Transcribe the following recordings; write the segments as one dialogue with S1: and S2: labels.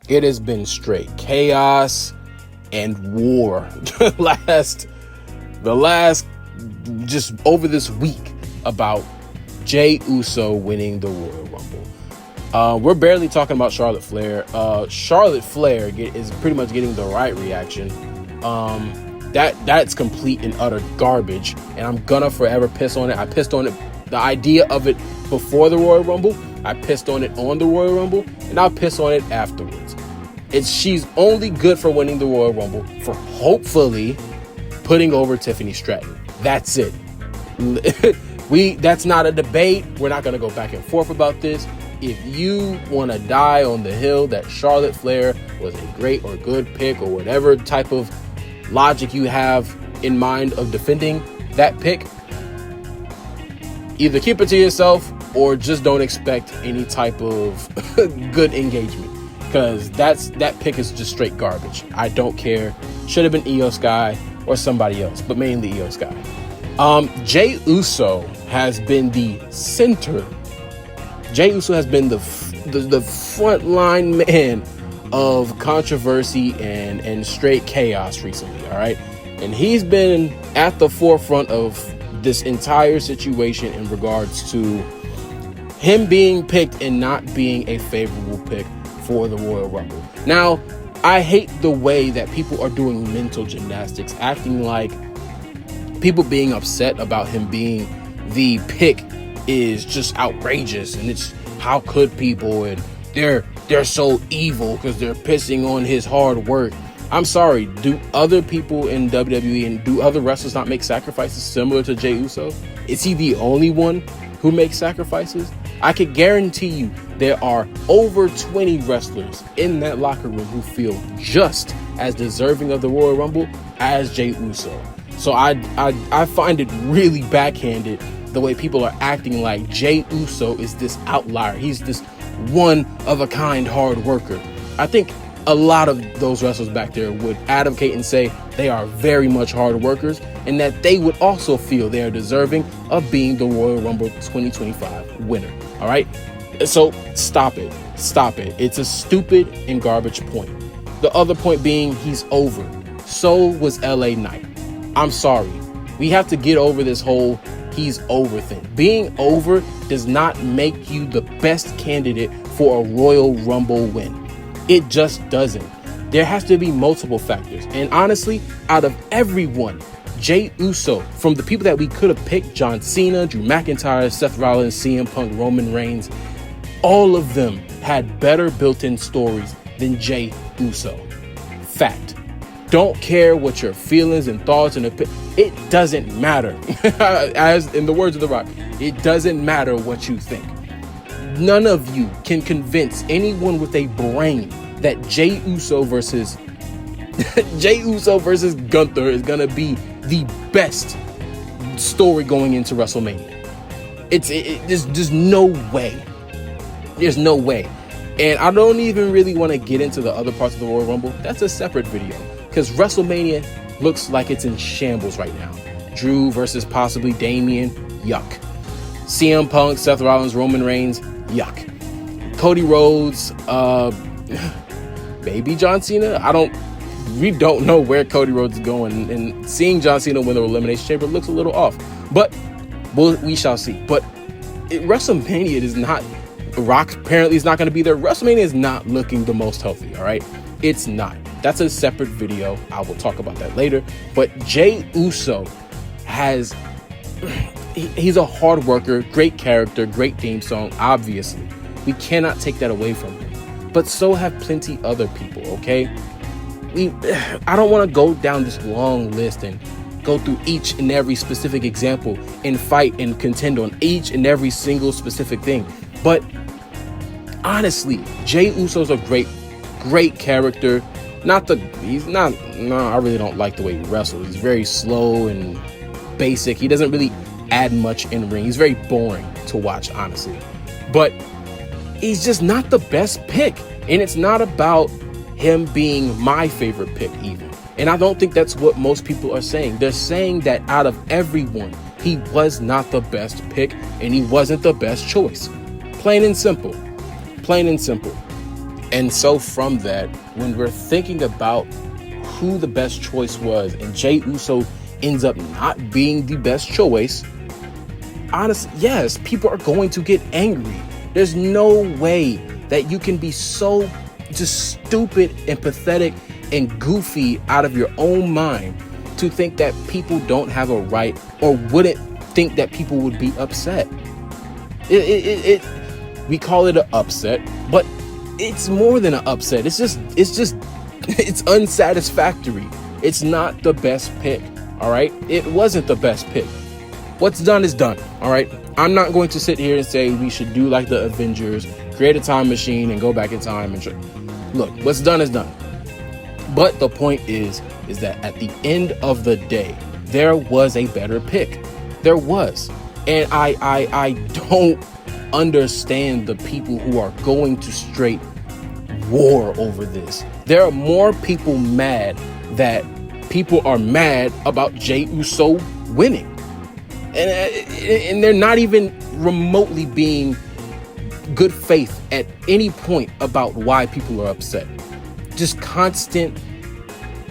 S1: It has been straight chaos and war the last just over this week about Jey Uso winning the Royal Rumble. We're barely talking about Charlotte Flair. Charlotte Flair is pretty much getting the right reaction. That's complete and utter garbage, and I'm gonna forever piss on it. I pissed on it, the idea of it before the Royal Rumble. I pissed on it on the Royal Rumble, and I'll piss on it afterwards. She's only good for winning the Royal Rumble, for hopefully putting over Tiffany Stratton. That's it. That's not a debate. We're not gonna go back and forth about this. If you want to die on the hill that Charlotte Flair was a great or good pick, or whatever type of logic you have in mind of defending that pick, either keep it to yourself or just don't expect any type of good engagement, because that pick is just straight garbage. I don't care. Should have been Io Sky or somebody else, but mainly Io Sky. Jey Uso has been the center. Jey Uso has been the frontline man of controversy and straight chaos recently, all right? And he's been at the forefront of this entire situation in regards to him being picked and not being a favorable pick for the Royal Rumble. Now, I hate the way that people are doing mental gymnastics, acting like people being upset about him being the pick is just outrageous, and it's how could people, and they're so evil because they're pissing on his hard work. I'm sorry, do other people in WWE and do other wrestlers not make sacrifices similar to Jey Uso? Is he the only one who makes sacrifices? I could guarantee you there are over 20 wrestlers in that locker room who feel just as deserving of the Royal Rumble as Jey Uso. So I find it really backhanded the way people are acting like Jey Uso is this outlier. He's this one-of-a-kind hard worker. I think a lot of those wrestlers back there would advocate and say they are very much hard workers, and that they would also feel they are deserving of being the Royal Rumble 2025 winner. All right? So stop it. It's a stupid and garbage point. The other point being, he's over. So was LA Knight. I'm sorry. We have to get over this whole he's over thing. Being over does not make you the best candidate for a Royal Rumble win. It just doesn't. There has to be multiple factors. And honestly, out of everyone, Jey Uso, from the people that we could have picked, John Cena, Drew McIntyre, Seth Rollins, CM Punk, Roman Reigns, all of them had better built-in stories than Jey Uso. Fact. Don't care what your feelings and thoughts and it doesn't matter. As in the words of The Rock, it doesn't matter what you think. None of you can convince anyone with a brain that Jey Uso versus Gunther is gonna be the best story going into WrestleMania. There's no way. There's no way. And I don't even really want to get into the other parts of the Royal Rumble. That's a separate video, because WrestleMania looks like it's in shambles right now. Drew versus possibly Damian, yuck. CM Punk, Seth Rollins, Roman Reigns, yuck. Cody Rhodes, maybe John Cena. We don't know where Cody Rhodes is going, and seeing John Cena win the Elimination Chamber looks a little off. But we shall see. But WrestleMania is not. Rock apparently is not going to be there. WrestleMania is not looking the most healthy, all right? It's not. That's a separate video. I will talk about that later. But Jey Uso he's a hard worker, great character, great theme song, obviously. We cannot take that away from him. But so have plenty other people, okay? I don't want to go down this long list and go through each and every specific example and fight and contend on each and every single specific thing. But honestly, Jey Uso's a great character. I really don't like the way he wrestles. He's very slow and basic. He doesn't really add much in ring. He's very boring to watch, honestly. But he's just not the best pick. And it's not about him being my favorite pick even. And I don't think that's what most people are saying. They're saying that out of everyone, he was not the best pick and he wasn't the best choice. Plain and simple. And so from that, when we're thinking about who the best choice was, and Jey Uso ends up not being the best choice, honestly, yes, people are going to get angry. There's no way that you can be so just stupid and pathetic and goofy out of your own mind to think that people don't have a right, or wouldn't think that people would be upset. We call it an upset, but it's more than an upset. It's unsatisfactory. It's not the best pick. All right. It wasn't the best pick. What's done is done. All right. I'm not going to sit here and say we should do like the Avengers, create a time machine and go back in time and look, what's done is done. But the point is that at the end of the day, there was a better pick. There was. And I don't understand the people who are going to straight war over this. There are more people mad that people are mad about Jey Uso winning. And they're not even remotely being good faith at any point about why people are upset. Just constant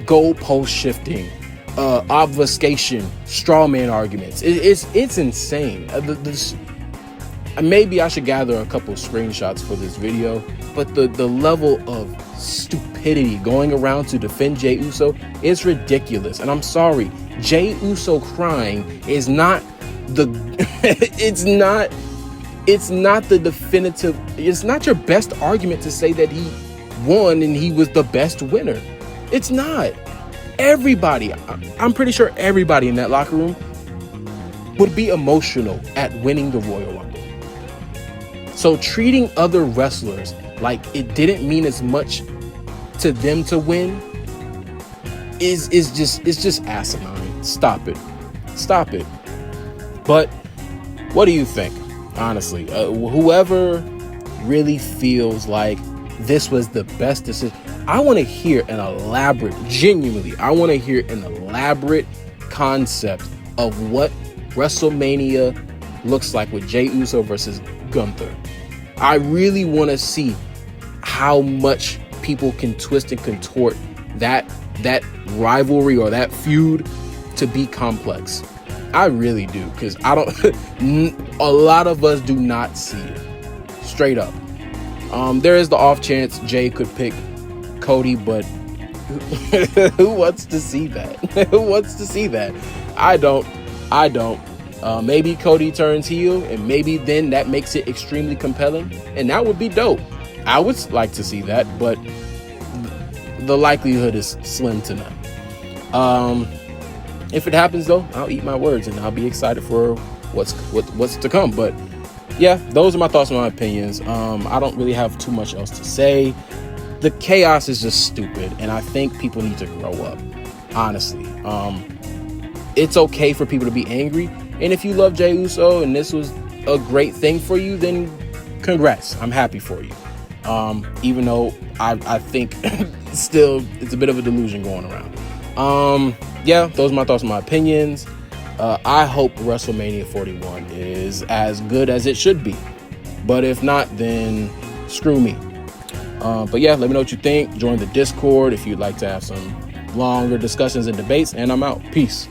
S1: goalpost shifting, obfuscation, straw man arguments. It's insane. Maybe I should gather a couple screenshots for this video, but the level of stupidity going around to defend Jey Uso is ridiculous. And I'm sorry, Jey Uso crying is not the it's not the definitive, it's not your best argument to say that he won and he was the best winner. It's not. Everybody, I'm pretty sure everybody in that locker room would be emotional at winning the Royal Rumble. So treating other wrestlers like it didn't mean as much to them to win is just asinine. Stop it. But what do you think? Honestly, whoever really feels like this was the best decision, I want to hear an elaborate concept of what WrestleMania looks like with Jey Uso versus Gunther. I really want to see how much people can twist and contort that rivalry or that feud to be complex. I really do, because I don't a lot of us do not see it straight up. There is the off chance Jey could pick Cody, but who wants to see that? Who wants to see that? I don't. Maybe Cody turns heel, and maybe then that makes it extremely compelling, and that would be dope. I would like to see that, but the likelihood is slim to none. If it happens though, I'll eat my words and I'll be excited for what's to come. But yeah, those are my thoughts and my opinions. I don't really have too much else to say. The chaos is just stupid, and I think people need to grow up. Honestly, it's okay for people to be angry, and if you love Jey Uso and this was a great thing for you, then congrats. I'm happy for you. Even though I think still it's a bit of a delusion going around. Yeah, those are my thoughts and my opinions. I hope WrestleMania 41 is as good as it should be. But if not, then screw me. But yeah, let me know what you think. Join the Discord if you'd like to have some longer discussions and debates. And I'm out. Peace.